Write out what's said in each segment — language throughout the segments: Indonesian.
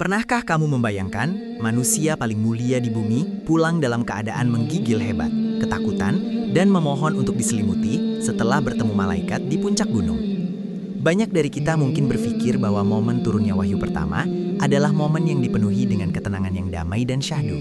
Pernahkah kamu membayangkan manusia paling mulia di bumi pulang dalam keadaan menggigil hebat, ketakutan, dan memohon untuk diselimuti setelah bertemu malaikat di puncak gunung? Banyak dari kita mungkin berpikir bahwa momen turunnya wahyu pertama adalah momen yang dipenuhi dengan ketenangan yang damai dan syahdu.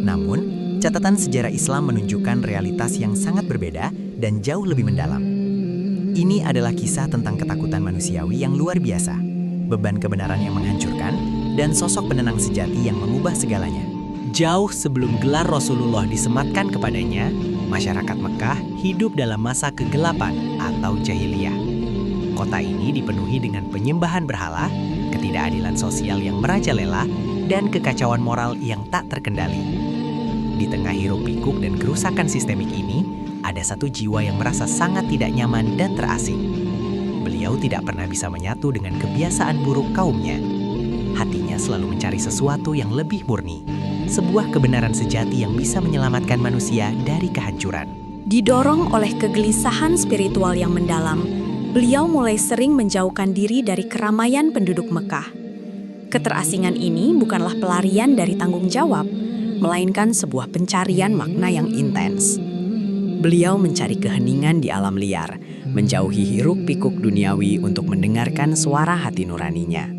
Namun, catatan sejarah Islam menunjukkan realitas yang sangat berbeda dan jauh lebih mendalam. Ini adalah kisah tentang ketakutan manusiawi yang luar biasa, beban kebenaran yang menghancurkan, dan sosok penenang sejati yang mengubah segalanya. Jauh sebelum gelar Rasulullah disematkan kepadanya, masyarakat Mekah hidup dalam masa kegelapan atau jahiliyah. Kota ini dipenuhi dengan penyembahan berhala, ketidakadilan sosial yang merajalela, dan kekacauan moral yang tak terkendali. Di tengah hiruk-pikuk dan kerusakan sistemik ini, ada satu jiwa yang merasa sangat tidak nyaman dan terasing. Beliau tidak pernah bisa menyatu dengan kebiasaan buruk kaumnya. Hatinya selalu mencari sesuatu yang lebih murni, sebuah kebenaran sejati yang bisa menyelamatkan manusia dari kehancuran. Didorong oleh kegelisahan spiritual yang mendalam, beliau mulai sering menjauhkan diri dari keramaian penduduk Mekah. Keterasingan ini bukanlah pelarian dari tanggung jawab, melainkan sebuah pencarian makna yang intens. Beliau mencari keheningan di alam liar, menjauhi hiruk-pikuk duniawi untuk mendengarkan suara hati nuraninya.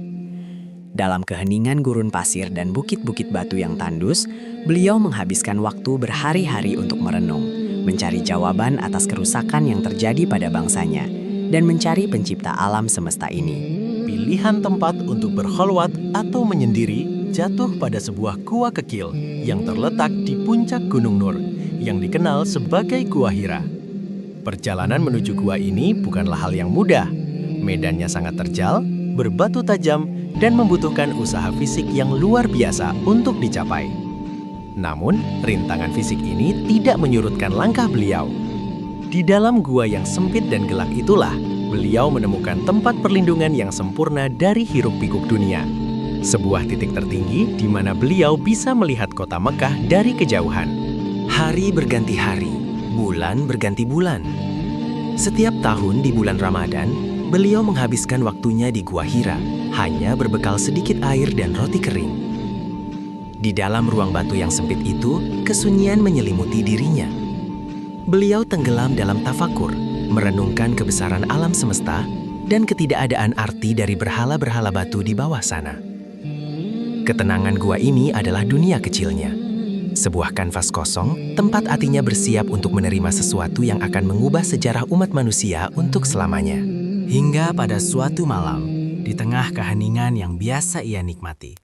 Dalam keheningan gurun pasir dan bukit-bukit batu yang tandus, beliau menghabiskan waktu berhari-hari untuk merenung, mencari jawaban atas kerusakan yang terjadi pada bangsanya, dan mencari pencipta alam semesta ini. Pilihan tempat untuk berkholwat atau menyendiri jatuh pada sebuah gua kecil yang terletak di puncak Gunung Nur, yang dikenal sebagai Gua Hira. Perjalanan menuju gua ini bukanlah hal yang mudah. Medannya sangat terjal, berbatu tajam, dan membutuhkan usaha fisik yang luar biasa untuk dicapai. Namun, rintangan fisik ini tidak menyurutkan langkah beliau. Di dalam gua yang sempit dan gelap itulah, beliau menemukan tempat perlindungan yang sempurna dari hiruk-pikuk dunia. Sebuah titik tertinggi di mana beliau bisa melihat kota Mekah dari kejauhan. Hari berganti hari, bulan berganti bulan. Setiap tahun di bulan Ramadan, beliau menghabiskan waktunya di Gua Hira, hanya berbekal sedikit air dan roti kering. Di dalam ruang batu yang sempit itu, kesunyian menyelimuti dirinya. Beliau tenggelam dalam tafakur, merenungkan kebesaran alam semesta dan ketidakadaan arti dari berhala-berhala batu di bawah sana. Ketenangan gua ini adalah dunia kecilnya. Sebuah kanvas kosong, tempat hatinya bersiap untuk menerima sesuatu yang akan mengubah sejarah umat manusia untuk selamanya. Hingga pada suatu malam, di tengah keheningan yang biasa ia nikmati,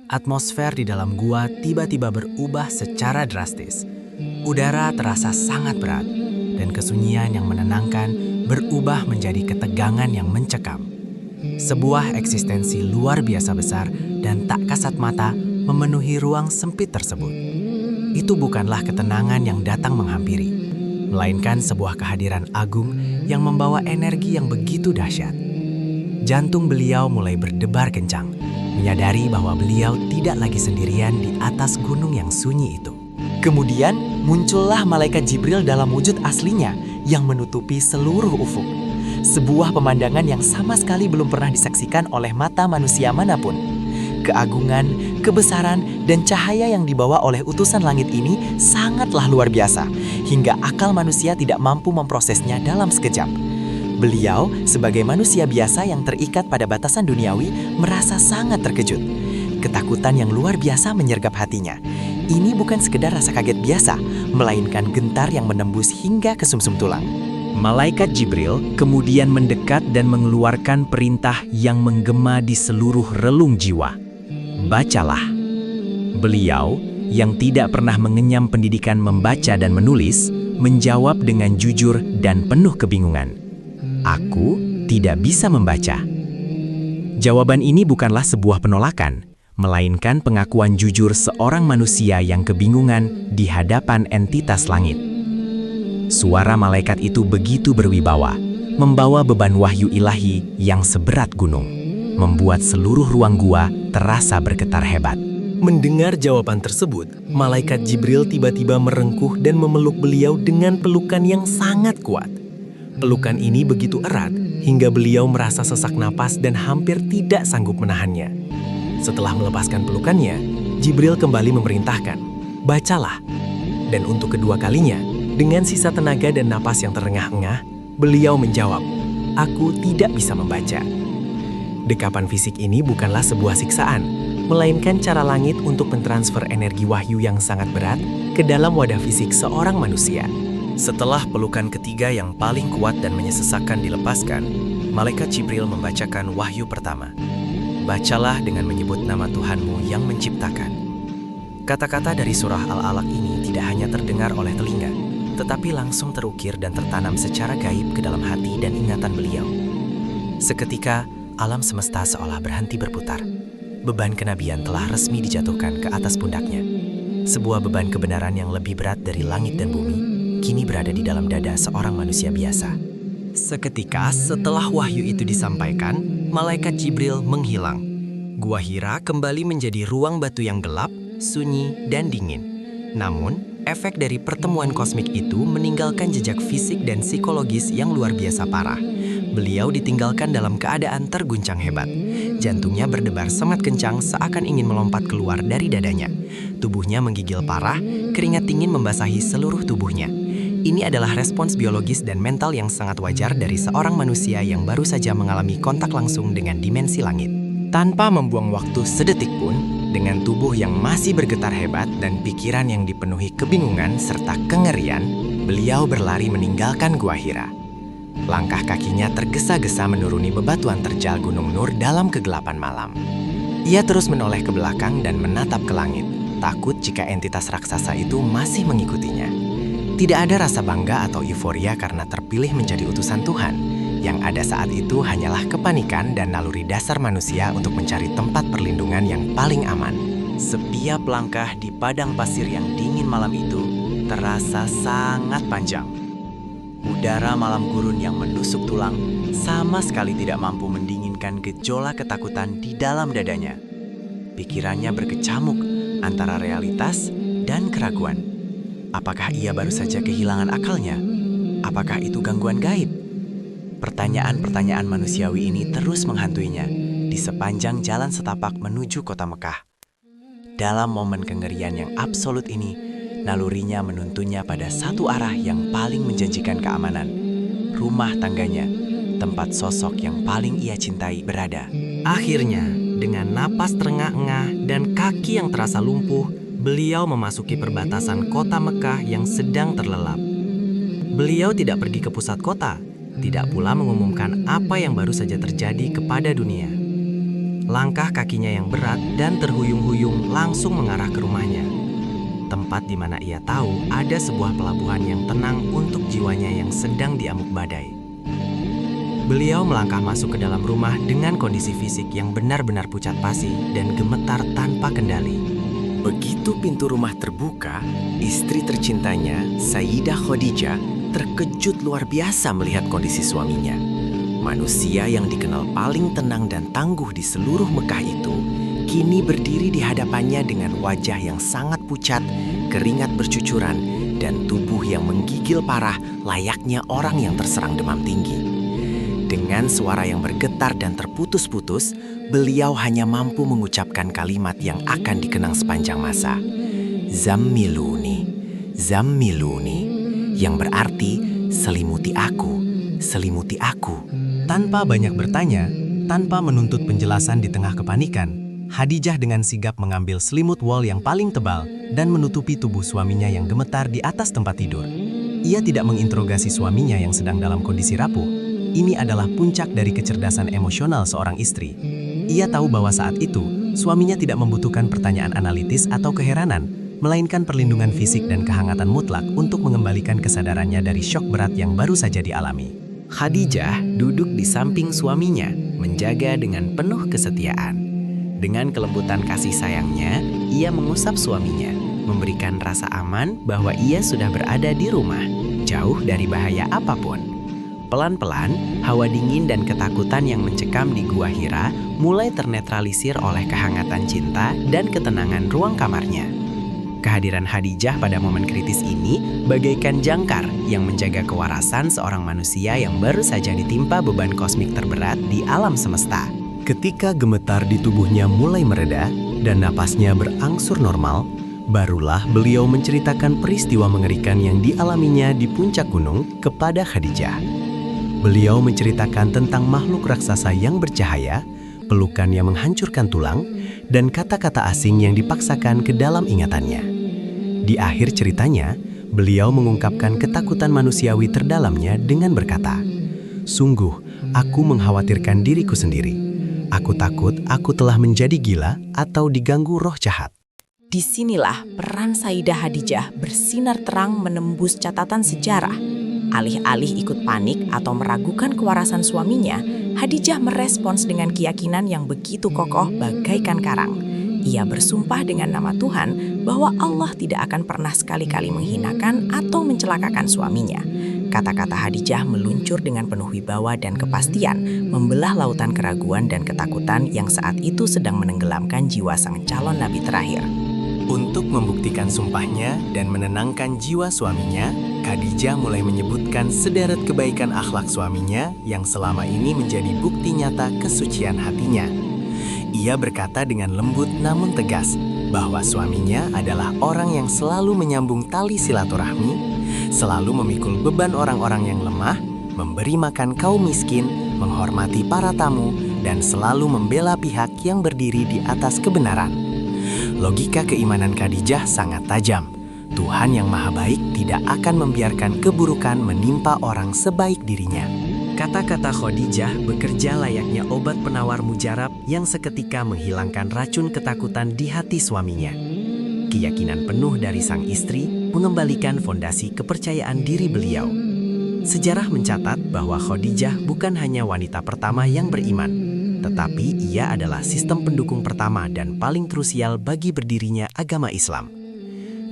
atmosfer di dalam gua tiba-tiba berubah secara drastis. Udara terasa sangat berat, dan kesunyian yang menenangkan berubah menjadi ketegangan yang mencekam. Sebuah eksistensi luar biasa besar dan tak kasat mata memenuhi ruang sempit tersebut. Itu bukanlah ketenangan yang datang menghampiri, melainkan sebuah kehadiran agung yang membawa energi yang begitu dahsyat. Jantung beliau mulai berdebar kencang, menyadari bahwa beliau tidak lagi sendirian di atas gunung yang sunyi itu. Kemudian muncullah malaikat Jibril dalam wujud aslinya yang menutupi seluruh ufuk. Sebuah pemandangan yang sama sekali belum pernah disaksikan oleh mata manusia manapun. Keagungan, kebesaran, dan cahaya yang dibawa oleh utusan langit ini sangatlah luar biasa, hingga akal manusia tidak mampu memprosesnya dalam sekejap. Beliau, sebagai manusia biasa yang terikat pada batasan duniawi, merasa sangat terkejut. Ketakutan yang luar biasa menyergap hatinya. Ini bukan sekedar rasa kaget biasa, melainkan gentar yang menembus hingga ke sumsum tulang. Malaikat Jibril kemudian mendekat dan mengeluarkan perintah yang menggema di seluruh relung jiwa. Bacalah. Beliau, yang tidak pernah mengenyam pendidikan membaca dan menulis, menjawab dengan jujur dan penuh kebingungan. Aku tidak bisa membaca. Jawaban ini bukanlah sebuah penolakan, melainkan pengakuan jujur seorang manusia yang kebingungan di hadapan entitas langit. Suara malaikat itu begitu berwibawa, membawa beban wahyu ilahi yang seberat gunung, membuat seluruh ruang gua terasa bergetar hebat. Mendengar jawaban tersebut, malaikat Jibril tiba-tiba merengkuh dan memeluk beliau dengan pelukan yang sangat kuat. Pelukan ini begitu erat hingga beliau merasa sesak napas dan hampir tidak sanggup menahannya. Setelah melepaskan pelukannya, Jibril kembali memerintahkan, "Bacalah." Dan untuk kedua kalinya, dengan sisa tenaga dan napas yang terengah-engah, beliau menjawab, "Aku tidak bisa membaca." Dekapan fisik ini bukanlah sebuah siksaan, melainkan cara langit untuk mentransfer energi wahyu yang sangat berat ke dalam wadah fisik seorang manusia. Setelah pelukan ketiga yang paling kuat dan menyesakan dilepaskan, Malaikat Jibril membacakan wahyu pertama. "Bacalah dengan menyebut nama Tuhanmu yang menciptakan." Kata-kata dari surah Al-Alaq ini tidak hanya terdengar oleh telinga, tetapi langsung terukir dan tertanam secara gaib ke dalam hati dan ingatan beliau. Seketika, alam semesta seolah berhenti berputar. Beban kenabian telah resmi dijatuhkan ke atas pundaknya. Sebuah beban kebenaran yang lebih berat dari langit dan bumi, kini berada di dalam dada seorang manusia biasa. Seketika setelah wahyu itu disampaikan, Malaikat Jibril menghilang. Gua Hira kembali menjadi ruang batu yang gelap, sunyi, dan dingin. Namun, efek dari pertemuan kosmik itu meninggalkan jejak fisik dan psikologis yang luar biasa parah. Beliau ditinggalkan dalam keadaan terguncang hebat. Jantungnya berdebar sangat kencang seakan ingin melompat keluar dari dadanya. Tubuhnya menggigil parah, keringat dingin membasahi seluruh tubuhnya. Ini adalah respons biologis dan mental yang sangat wajar dari seorang manusia yang baru saja mengalami kontak langsung dengan dimensi langit. Tanpa membuang waktu sedetik pun, dengan tubuh yang masih bergetar hebat dan pikiran yang dipenuhi kebingungan serta kengerian, beliau berlari meninggalkan Gua Hira. Langkah kakinya tergesa-gesa menuruni bebatuan terjal Gunung Nur dalam kegelapan malam. Ia terus menoleh ke belakang dan menatap ke langit, takut jika entitas raksasa itu masih mengikutinya. Tidak ada rasa bangga atau euforia karena terpilih menjadi utusan Tuhan. Yang ada saat itu hanyalah kepanikan dan naluri dasar manusia untuk mencari tempat perlindungan yang paling aman. Setiap langkah di padang pasir yang dingin malam itu terasa sangat panjang. Udara malam gurun yang menusuk tulang sama sekali tidak mampu mendinginkan gejolak ketakutan di dalam dadanya. Pikirannya berkecamuk antara realitas dan keraguan. Apakah ia baru saja kehilangan akalnya? Apakah itu gangguan gaib? Pertanyaan-pertanyaan manusiawi ini terus menghantuinya di sepanjang jalan setapak menuju kota Mekah. Dalam momen kengerian yang absolut ini, nalurinya menuntunnya pada satu arah yang paling menjanjikan keamanan. Rumah tangganya, tempat sosok yang paling ia cintai berada. Akhirnya, dengan napas terengah-engah dan kaki yang terasa lumpuh, beliau memasuki perbatasan kota Mekah yang sedang terlelap. Beliau tidak pergi ke pusat kota, tidak pula mengumumkan apa yang baru saja terjadi kepada dunia. Langkah kakinya yang berat dan terhuyung-huyung langsung mengarah ke rumahnya. Tempat di mana ia tahu ada sebuah pelabuhan yang tenang untuk jiwanya yang sedang diamuk badai. Beliau melangkah masuk ke dalam rumah dengan kondisi fisik yang benar-benar pucat pasi dan gemetar tanpa kendali. Begitu pintu rumah terbuka, istri tercintanya, Sayyidah Khadijah, terkejut luar biasa melihat kondisi suaminya. Manusia yang dikenal paling tenang dan tangguh di seluruh Mekah itu, kini berdiri di hadapannya dengan wajah yang sangat pucat, keringat bercucuran, dan tubuh yang menggigil parah layaknya orang yang terserang demam tinggi. Dengan suara yang bergetar dan terputus-putus, beliau hanya mampu mengucapkan kalimat yang akan dikenang sepanjang masa. Zammiluni, Zammiluni, yang berarti selimuti aku, selimuti aku. Tanpa banyak bertanya, tanpa menuntut penjelasan di tengah kepanikan, Khadijah dengan sigap mengambil selimut wol yang paling tebal dan menutupi tubuh suaminya yang gemetar di atas tempat tidur. Ia tidak menginterogasi suaminya yang sedang dalam kondisi rapuh. Ini adalah puncak dari kecerdasan emosional seorang istri. Ia tahu bahwa saat itu, suaminya tidak membutuhkan pertanyaan analitis atau keheranan, melainkan perlindungan fisik dan kehangatan mutlak untuk mengembalikan kesadarannya dari syok berat yang baru saja dialami. Khadijah duduk di samping suaminya, menjaga dengan penuh kesetiaan. Dengan kelembutan kasih sayangnya, ia mengusap suaminya, memberikan rasa aman bahwa ia sudah berada di rumah, jauh dari bahaya apapun. Pelan-pelan, hawa dingin dan ketakutan yang mencekam di Gua Hira mulai ternetralisir oleh kehangatan cinta dan ketenangan ruang kamarnya. Kehadiran Khadijah pada momen kritis ini bagaikan jangkar yang menjaga kewarasan seorang manusia yang baru saja ditimpa beban kosmik terberat di alam semesta. Ketika gemetar di tubuhnya mulai mereda dan napasnya berangsur normal, barulah beliau menceritakan peristiwa mengerikan yang dialaminya di puncak gunung kepada Khadijah. Beliau menceritakan tentang makhluk raksasa yang bercahaya, pelukan yang menghancurkan tulang, dan kata-kata asing yang dipaksakan ke dalam ingatannya. Di akhir ceritanya, beliau mengungkapkan ketakutan manusiawi terdalamnya dengan berkata, "Sungguh, aku mengkhawatirkan diriku sendiri. Aku takut aku telah menjadi gila atau diganggu roh jahat." Disinilah peran Sayyidah Khadijah bersinar terang menembus catatan sejarah. Alih-alih ikut panik atau meragukan kewarasan suaminya, Khadijah merespons dengan keyakinan yang begitu kokoh bagaikan karang. Ia bersumpah dengan nama Tuhan bahwa Allah tidak akan pernah sekali-kali menghinakan atau mencelakakan suaminya. Kata-kata Khadijah meluncur dengan penuh wibawa dan kepastian, membelah lautan keraguan dan ketakutan yang saat itu sedang menenggelamkan jiwa sang calon nabi terakhir. Untuk membuktikan sumpahnya dan menenangkan jiwa suaminya, Khadijah mulai menyebutkan sederet kebaikan akhlak suaminya yang selama ini menjadi bukti nyata kesucian hatinya. Ia berkata dengan lembut namun tegas bahwa suaminya adalah orang yang selalu menyambung tali silaturahmi, selalu memikul beban orang-orang yang lemah, memberi makan kaum miskin, menghormati para tamu, dan selalu membela pihak yang berdiri di atas kebenaran. Logika keimanan Khadijah sangat tajam. Tuhan yang Maha Baik tidak akan membiarkan keburukan menimpa orang sebaik dirinya. Kata-kata Khadijah bekerja layaknya obat penawar mujarab yang seketika menghilangkan racun ketakutan di hati suaminya. Keyakinan penuh dari sang istri mengembalikan fondasi kepercayaan diri beliau. Sejarah mencatat bahwa Khadijah bukan hanya wanita pertama yang beriman, tetapi ia adalah sistem pendukung pertama dan paling krusial bagi berdirinya agama Islam.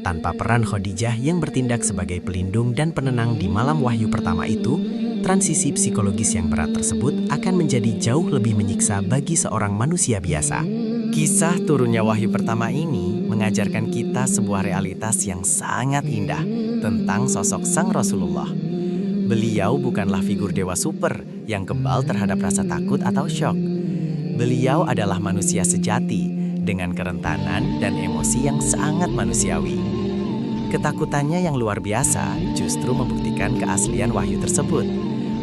Tanpa peran Khadijah yang bertindak sebagai pelindung dan penenang di malam wahyu pertama itu, transisi psikologis yang berat tersebut akan menjadi jauh lebih menyiksa bagi seorang manusia biasa. Kisah turunnya wahyu pertama ini mengajarkan kita sebuah realitas yang sangat indah tentang sosok Sang Rasulullah. Beliau bukanlah figur dewa super yang kebal terhadap rasa takut atau syok. Beliau adalah manusia sejati dengan kerentanan dan emosi yang sangat manusiawi. Ketakutannya yang luar biasa justru membuktikan keaslian wahyu tersebut,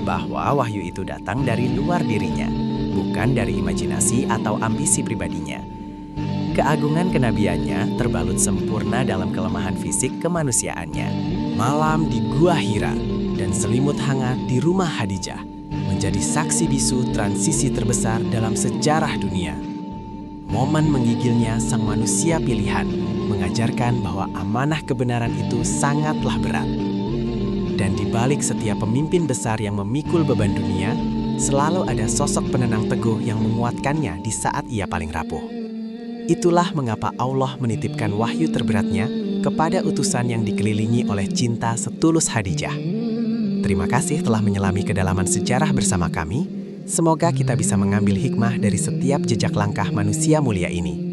bahwa wahyu itu datang dari luar dirinya, bukan dari imajinasi atau ambisi pribadinya. Keagungan kenabiannya terbalut sempurna dalam kelemahan fisik kemanusiaannya. Malam di Gua Hira dan selimut hangat di rumah Khadijah menjadi saksi bisu transisi terbesar dalam sejarah dunia. Momen menggigilnya sang manusia pilihan mengajarkan bahwa amanah kebenaran itu sangatlah berat. Dan di balik setiap pemimpin besar yang memikul beban dunia, selalu ada sosok penenang teguh yang menguatkannya di saat ia paling rapuh. Itulah mengapa Allah menitipkan wahyu terberatnya kepada utusan yang dikelilingi oleh cinta setulus Khadijah. Terima kasih telah menyelami kedalaman sejarah bersama kami. Semoga kita bisa mengambil hikmah dari setiap jejak langkah manusia mulia ini.